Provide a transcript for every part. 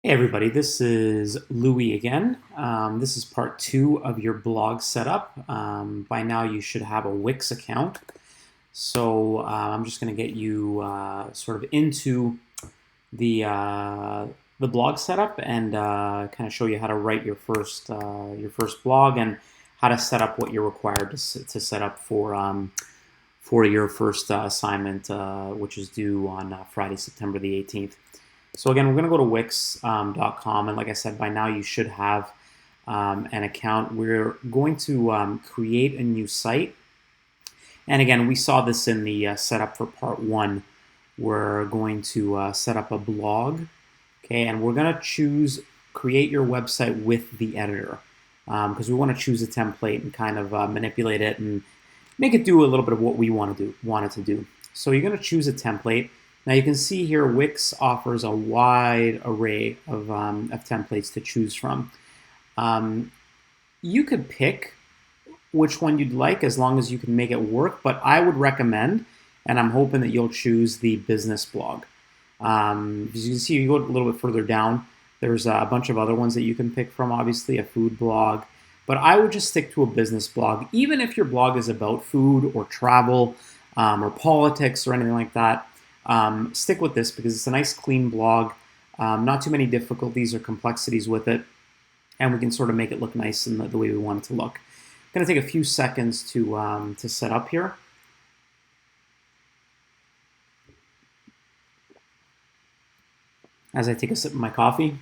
Hey everybody, this is Louie again. This is part two of your blog setup. By now you should have a Wix account. So I'm just going to get you sort of into the blog setup and kind of show you how to write your first blog and how to set up what you're required to set up for your first assignment, which is due on Friday, September the 18th. So again, we're going to go to Wix.com, and like I said, by now you should have an account. We're going to create a new site, and again, we saw this in the setup for part one. We're going to set up a blog, okay, and we're going to choose create your website with the editor because we want to choose a template and kind of manipulate it and make it do a little bit of what we want it to do. So you're going to choose a template. Now you can see here Wix offers a wide array of templates to choose from. You could pick which one you'd like as long as you can make it work, but I would recommend, and I'm hoping that you'll choose the business blog. As you can see, you go a little bit further down, there's a bunch of other ones that you can pick from, obviously a food blog, but I would just stick to a business blog, even if your blog is about food or travel or politics or anything like that. Stick with this because it's a nice clean blog, not too many difficulties or complexities with it, and we can sort of make it look nice in the way we want it to look. It's going to take a few seconds to set up here. As I take a sip of my coffee.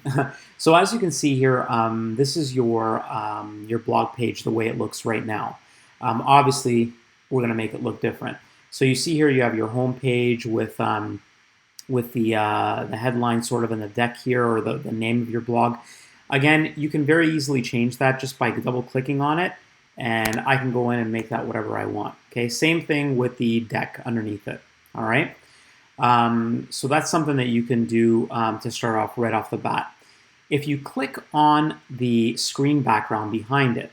So as you can see here, this is your blog page the way it looks right now. Obviously, we're going to make it look different. So you see here you have your home page with the headline sort of in the deck here, or the name of your blog. Again, you can very easily change that just by double clicking on it, and I can go in and make that whatever I want. Okay, same thing with the deck underneath it. All right, so that's something that you can do to start off right off the bat. If you click on the screen background behind it,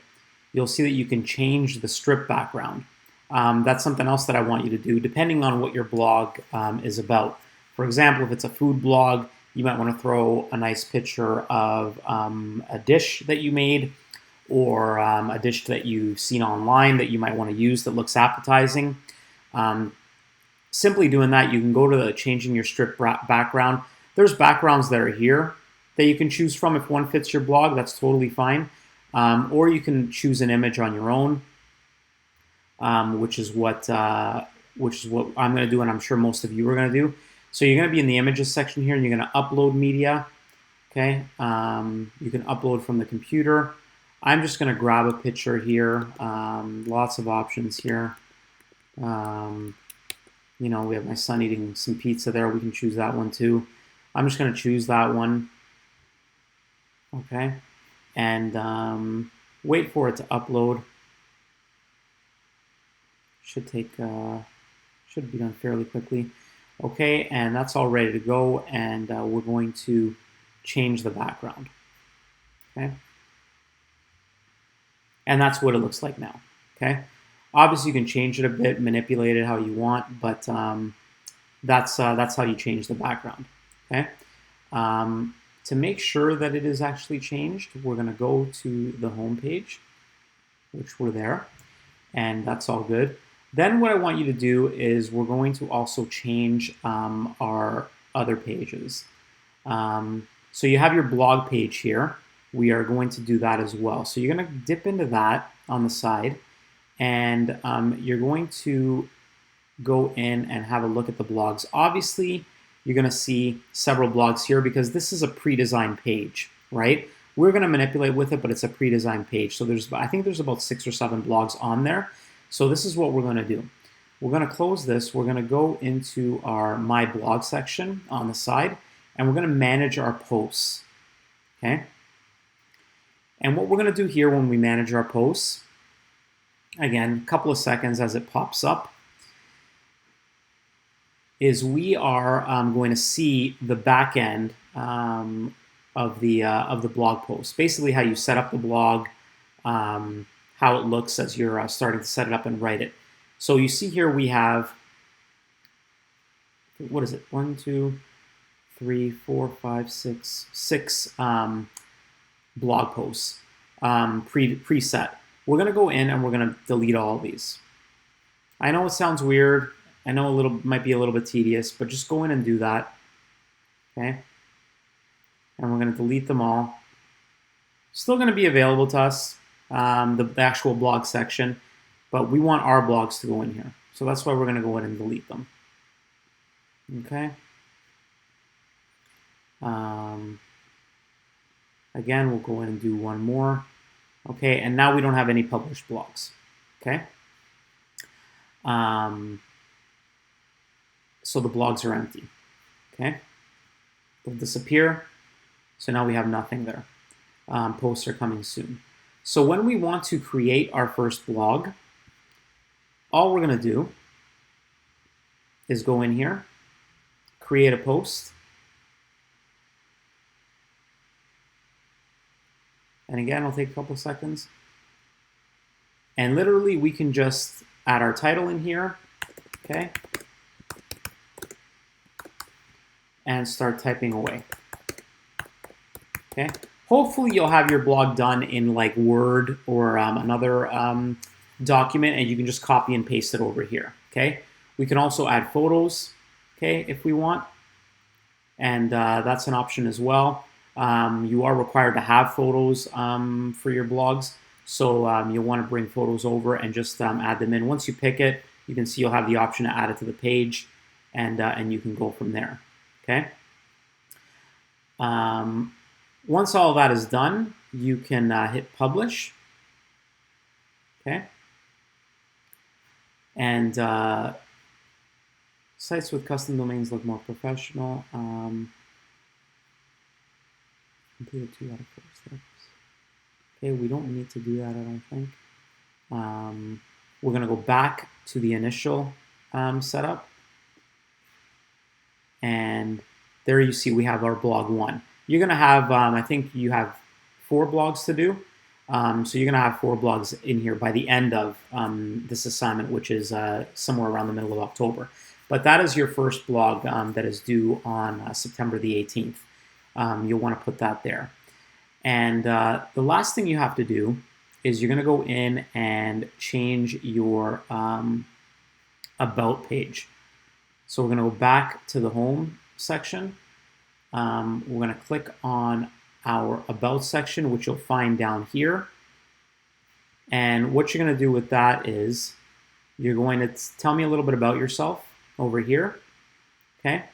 you'll see that you can change the strip background. That's something else that I want you to do depending on what your blog is about. For example, if it's a food blog, you might want to throw a nice picture of a dish that you made, or a dish that you've seen online that you might want to use that looks appetizing. Simply doing that, you can go to the changing your strip background. There's backgrounds that are here that you can choose from. If one fits your blog, that's totally fine. Or you can choose an image on your own. Which is what I'm going to do, and I'm sure most of you are going to do. So you're going to be in the images section here, and you're going to upload media. Okay, you can upload from the computer. I'm just going to grab a picture here. Lots of options here. We have my son eating some pizza there. We can choose that one too. I'm just going to choose that one. Okay, and wait for it to upload. Should be done fairly quickly. Okay, and that's all ready to go, and we're going to change the background. Okay, and that's what it looks like now. Okay, obviously you can change it a bit, manipulate it how you want, but that's how you change the background. Okay, to make sure that it is actually changed, we're going to go to the home page, which we're there, and that's all good. Then what I want you to do is we're going to also change our other pages. So you have your blog page here. We are going to do that as well. So you're going to dip into that on the side, and you're going to go in and have a look at the blogs. Obviously, you're going to see several blogs here because this is a pre-designed page, right? We're going to manipulate with it, but it's a pre-designed page. So I think there's about 6 or 7 blogs on there. So this is what we're going to do. We're going to close this. We're going to go into our My Blog section on the side, and we're going to manage our posts. Okay? And what we're going to do here when we manage our posts, again, a couple of seconds as it pops up, is we are going to see the back end of the blog post. Basically, how you set up the blog. How it looks as you're starting to set it up and write it. So you see here we have, what is it? 1, 2, 3, 4, 5, 6, 6 blog posts preset. We're going to go in and we're going to delete all of these. I know it sounds weird. I know might be a little bit tedious, but just go in and do that. Okay. And we're going to delete them all. Still going to be available to us, the actual blog section, but we want our blogs to go in here. So that's why we're going to go in and delete them. Okay. Again, we'll go in and do one more. Okay, and now we don't have any published blogs. Okay. So the blogs are empty. Okay. They'll disappear. So now we have nothing there. Posts are coming soon. So when we want to create our first blog, all we're going to do is go in here, create a post, and again, it'll take a couple seconds. And literally, we can just add our title in here, okay, and start typing away. Okay. Hopefully, you'll have your blog done in like Word or another document, and you can just copy and paste it over here. Okay. We can also add photos, okay, if we want, and that's an option as well. You are required to have photos for your blogs, so you'll want to bring photos over and just add them in. Once you pick it, you can see you'll have the option to add it to the page, and you can go from there. Okay. Once all that is done, you can hit publish. Okay. And sites with custom domains look more professional. Completed 2 out of 4 steps. Okay, we don't need to do that, I don't think. We're going to go back to the initial setup. And there you see we have our blog 1. You're going to have, I think you have 4 blogs to do. So you're going to have 4 blogs in here by the end of this assignment, which is somewhere around the middle of October. But that is your first blog that is due on September the 18th. You'll want to put that there. And the last thing you have to do is you're going to go in and change your About page. So we're going to go back to the Home section. We're going to click on our About section, which you'll find down here. And what you're going to do with that is you're going to tell me a little bit about yourself over here. Okay.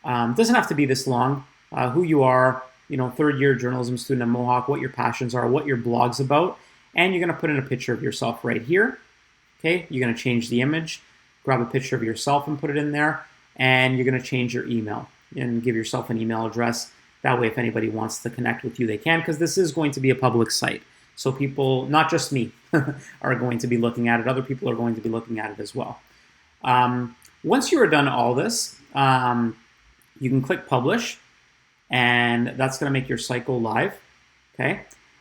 Doesn't have to be this long. Who you are, you know, third-year journalism student at Mohawk, what your passions are, what your blog's about, and you're going to put in a picture of yourself right here. Okay. You're going to change the image, grab a picture of yourself and put it in there, and you're going to change your email and give yourself an email address. That way, if anybody wants to connect with you, they can, because this is going to be a public site. So people, not just me, are going to be looking at it. Other people are going to be looking at it as well. Once you are done all this, you can click Publish, and that's going to make your site go live. Okay,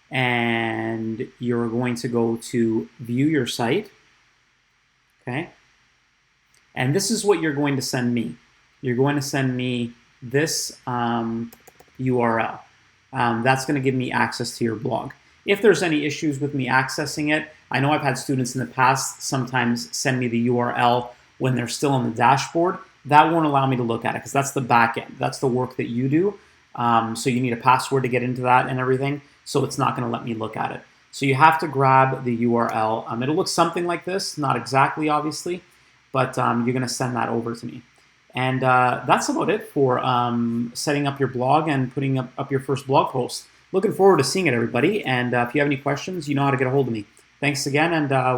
and you're going to go to View Your Site. Okay, and this is what you're going to send me. You're going to send me this URL. That's going to give me access to your blog. If there's any issues with me accessing it, I know I've had students in the past sometimes send me the URL when they're still on the dashboard. That won't allow me to look at it because that's the back end. That's the work that you do. So you need a password to get into that and everything. So it's not going to let me look at it. So you have to grab the URL. It'll look something like this, not exactly, obviously, but you're going to send that over to me. And that's about it for setting up your blog and putting up your first blog post. Looking forward to seeing it, everybody. And if you have any questions, you know how to get a hold of me. Thanks again, and we'll